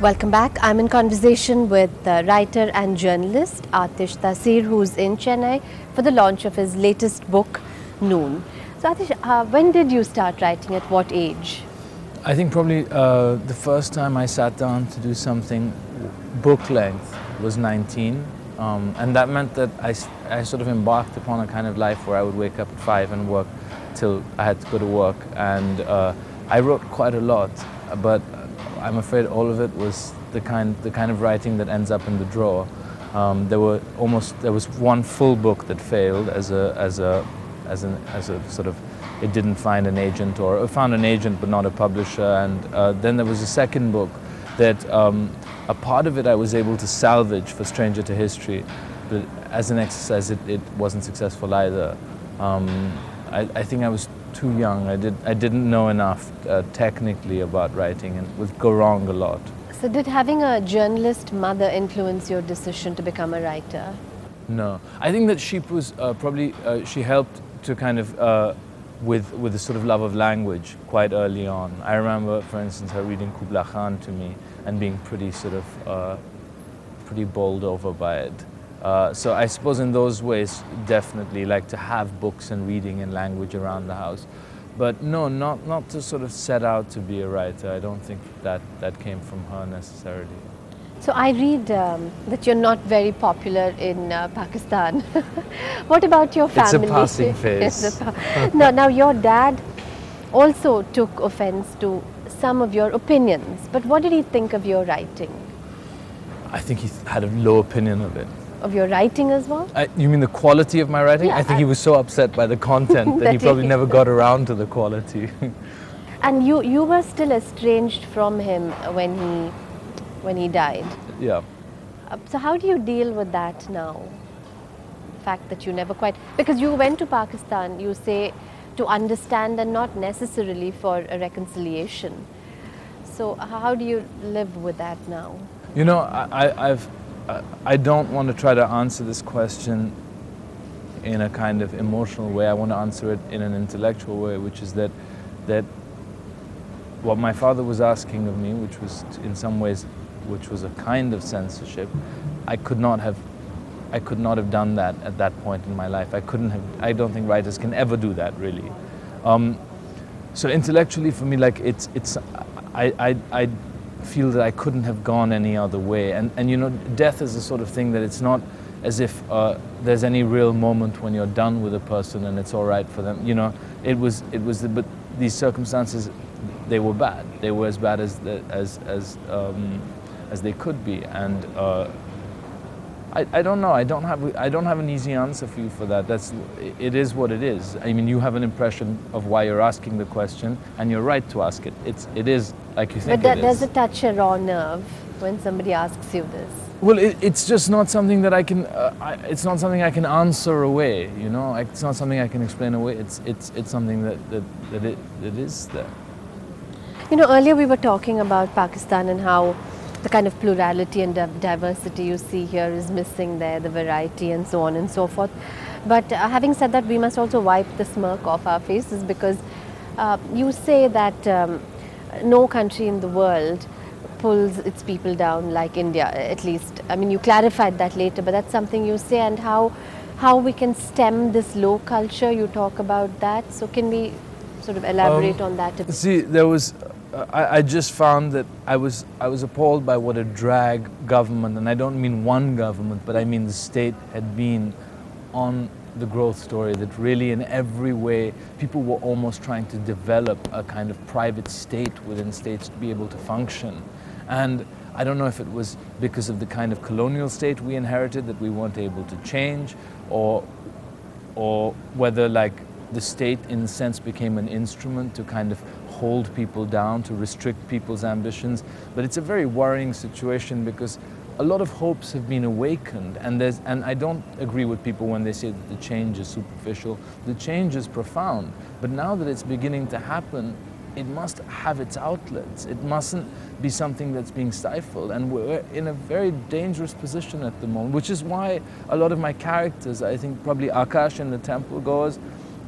Welcome back. I'm in conversation with writer and journalist Aatish Taseer, who's in Chennai for the launch of his latest book, Noon. So Aatish, when did you start writing? At what age? I think probably the first time I sat down to do something book length was 19. And that meant that I sort of embarked upon a kind of life where I would wake up at 5 and work till I had to go to work. And I wrote quite a lot, but I'm afraid all of it was the kind of writing that ends up in the drawer. There was one full book that failed as a sort of, it didn't find an agent, or it found an agent but not a publisher. And then there was a second book that a part of it I was able to salvage for Stranger to History, but as an exercise it wasn't successful either. I think I was too young. I didn't know enough technically about writing, and would go wrong a lot. So did having a journalist mother influence your decision to become a writer? No, I think that she was probably she helped to kind of with a sort of love of language quite early on. I remember, for instance, her reading Kubla Khan to me and being pretty sort of pretty bowled over by it. So I suppose in those ways, definitely, like to have books and reading and language around the house. But no, not to sort of set out to be a writer. I don't think that came from her necessarily. So I read that you're not very popular in Pakistan. What about your family? It's a passing phase. Now your dad also took offense to some of your opinions. But what did he think of your writing? I think he had a low opinion of it. Of your writing as well? You mean the quality of my writing? Yeah, I think he was so upset by the content that he probably never got around to the quality. And you were still estranged from him when he died. Yeah. So how do you deal with that now? The fact that you never quite, because you went to Pakistan, you say, to understand and not necessarily for a reconciliation. So how do you live with that now? You know, I don't want to try to answer this question in a kind of emotional way. I want to answer it in an intellectual way, which is that what my father was asking of me, which was in some ways, which was a kind of censorship, I could not have done that at that point in my life. I don't think writers can ever do that, really. So intellectually, for me, like I feel that I couldn't have gone any other way. And you know, death is the sort of thing that it's not as if there's any real moment when you're done with a person and it's all right for them. You know, but these circumstances, they were bad. They were as bad as they could be. And I don't know. I don't have an easy answer for you for that. It is what it is. I mean, you have an impression of why you're asking the question, and you're right to ask it. It is like you think. But does it touch a raw nerve when somebody asks you this? Well, it's just not something that I can. It's not something I can answer away. You know, it's not something I can explain away. It's something that it is there. You know, earlier we were talking about Pakistan and how the kind of plurality and diversity you see here is missing there, the variety and so on and so forth. But having said that, we must also wipe the smirk off our faces, because you say that no country in the world pulls its people down like India, at least. I mean, you clarified that later, but that's something you say, and how we can stem this low culture, you talk about that. So can we sort of elaborate on that a bit? See, there was... I just found that I was appalled by what a drag government, and I don't mean one government, but I mean the state, had been on the growth story, that really in every way people were almost trying to develop a kind of private state within states to be able to function. And I don't know if it was because of the kind of colonial state we inherited that we weren't able to change, or whether like the state in a sense became an instrument to kind of hold people down, to restrict people's ambitions. But it's a very worrying situation, because a lot of hopes have been awakened, and I don't agree with people when they say that the change is superficial. The change is profound, but now that it's beginning to happen, it must have its outlets. It mustn't be something that's being stifled, and we're in a very dangerous position at the moment, which is why a lot of my characters, I think probably Akash in The Temple Goers,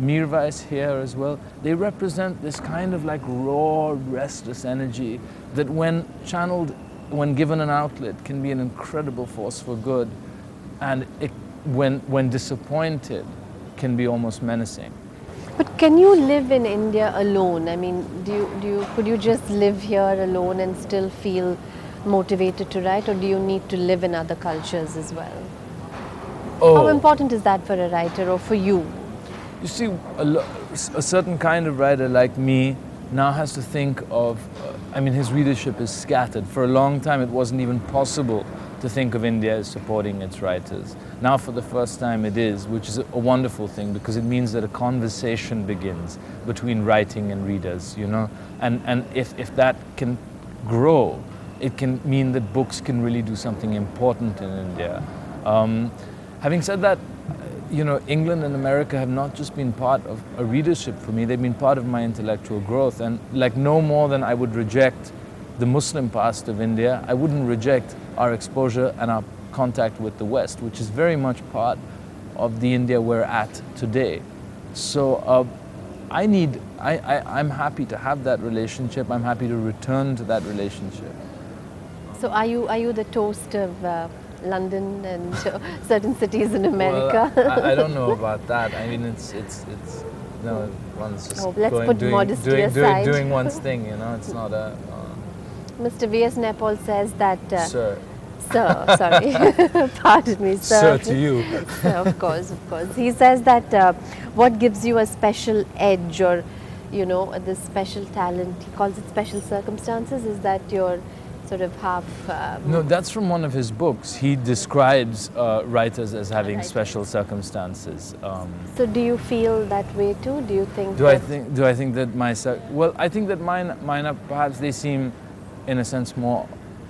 Mirva is here as well, they represent this kind of like raw, restless energy that when channeled when given an outlet, can be an incredible force for good, and when disappointed, can be almost menacing. But can you live in India alone? I mean, could you just live here alone and still feel motivated to write, or do you need to live in other cultures as well? Oh. How important is that for a writer or for you? You see, a certain kind of writer like me now has to think of, I mean, his readership is scattered. For a long time, it wasn't even possible to think of India as supporting its writers. Now, for the first time, it is, which is a wonderful thing, because it means that a conversation begins between writing and readers, you know? And if that can grow, it can mean that books can really do something important in India. Having said that, you know, England and America have not just been part of a readership for me, they've been part of my intellectual growth. And like no more than I would reject the Muslim past of India, I wouldn't reject our exposure and our contact with the West, which is very much part of the India we're at today. So I'm happy to have that relationship. I'm happy to return to that relationship. So are you the toast of London and certain cities in America? Well, I don't know about that. I mean, it's no, one's just doing one's thing, you know. It's not a. Mr. V.S. Nepal says that. Sir. Sir, sorry, pardon me, sir. Sir to you. Of course, of course. He says that what gives you a special edge, or you know, this special talent. He calls it special circumstances. Is that your sort of half... No, that's from one of his books. He describes writers as having special circumstances. So do you feel that way too? Do you think do I think that my... Well, I think that mine are perhaps, they seem in a sense more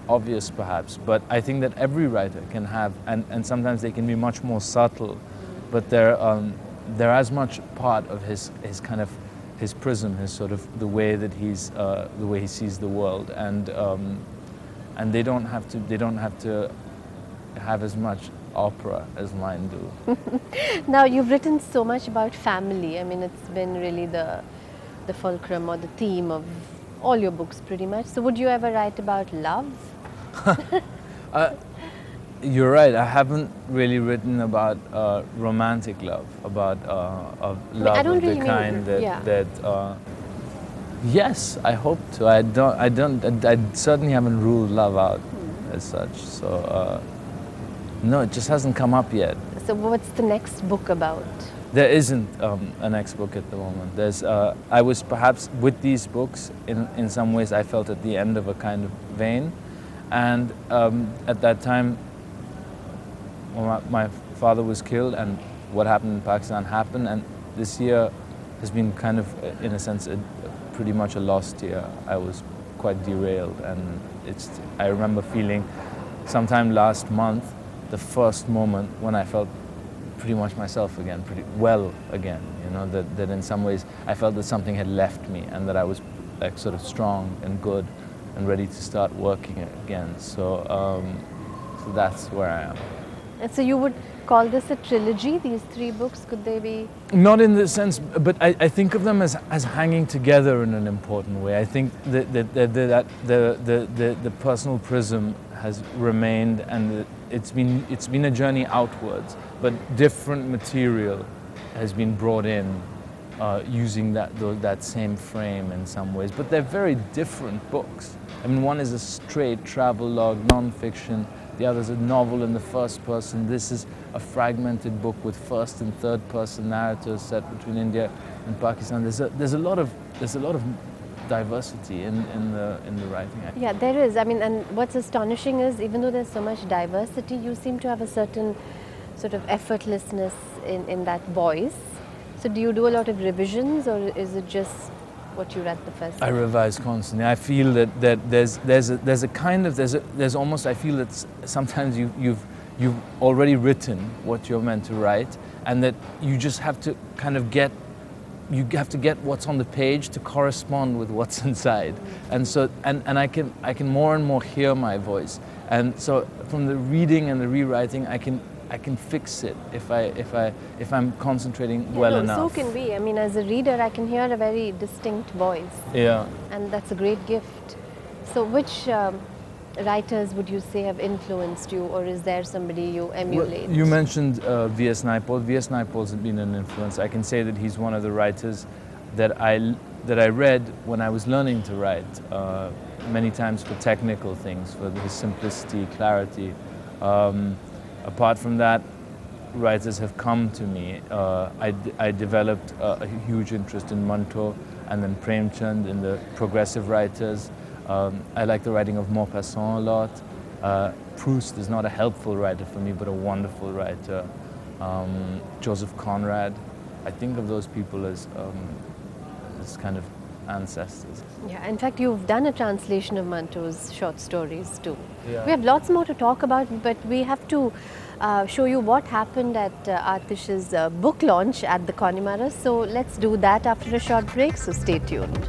obvious perhaps, but I think that every writer can have, and sometimes they can be much more subtle, but they're as much part of his kind of his prism, his sort of the way that the way he sees the world, and they don't have to have as much opera as mine do. Now you've written so much about family. I mean, it's been really the fulcrum or the theme of all your books pretty much. So would you ever write about love? You're right, I haven't really written about romantic love, about of love I don't of really the kind that yes, I hope to. I certainly haven't ruled love out as such. So no, it just hasn't come up yet. So what's the next book about? There isn't a next book at the moment. There's I was perhaps with these books in some ways I felt at the end of a kind of vein, and at that time, well, my father was killed, and what happened in Pakistan happened, and this year has been kind of, in a sense, pretty much a lost year. I was quite derailed, and I remember feeling sometime last month, the first moment when I felt pretty much myself again, pretty well again, you know, that in some ways I felt that something had left me and that I was like sort of strong and good and ready to start working again. So, so that's where I am. And so you would call this a trilogy, these 3 books? Could they be? Not in the sense, but I think of them as hanging together in an important way. I think that the personal prism has remained, and it's been a journey outwards, but different material has been brought in using that same frame in some ways. But they're very different books. I mean, one is a straight travelogue, non-fiction. The other is a novel in the first person. This is a fragmented book with first and third person narratives set between India and Pakistan. There's a lot of diversity in the writing. Yeah, there is. I mean, and what's astonishing is even though there's so much diversity, you seem to have a certain sort of effortlessness in that voice. So do you do a lot of revisions, or is it just what you read the first time? I revise constantly. I feel that there's almost, I feel that sometimes you've already written what you're meant to write, and that you just have to kind of get what's on the page to correspond with what's inside. And so and I can more and more hear my voice. And so from the reading and the rewriting, I can fix it if I'm concentrating well enough. So can we. I mean, as a reader, I can hear a very distinct voice. Yeah. And that's a great gift. So which writers would you say have influenced you, or is there somebody you emulate? You mentioned V.S. Naipaul. V.S. Naipaul has been an influence. I can say that he's one of the writers that I read when I was learning to write, many times for technical things, for his simplicity, clarity. Apart from that, writers have come to me. I developed a huge interest in Manto and then Premchand, in the progressive writers. I like the writing of Maupassant a lot. Proust is not a helpful writer for me, but a wonderful writer. Joseph Conrad. I think of those people as kind of ancestors. Yeah, in fact, you've done a translation of Manto's short stories too. Yeah. We have lots more to talk about, but we have to show you what happened at Aatish's book launch at the Connemara. So let's do that after a short break, so stay tuned.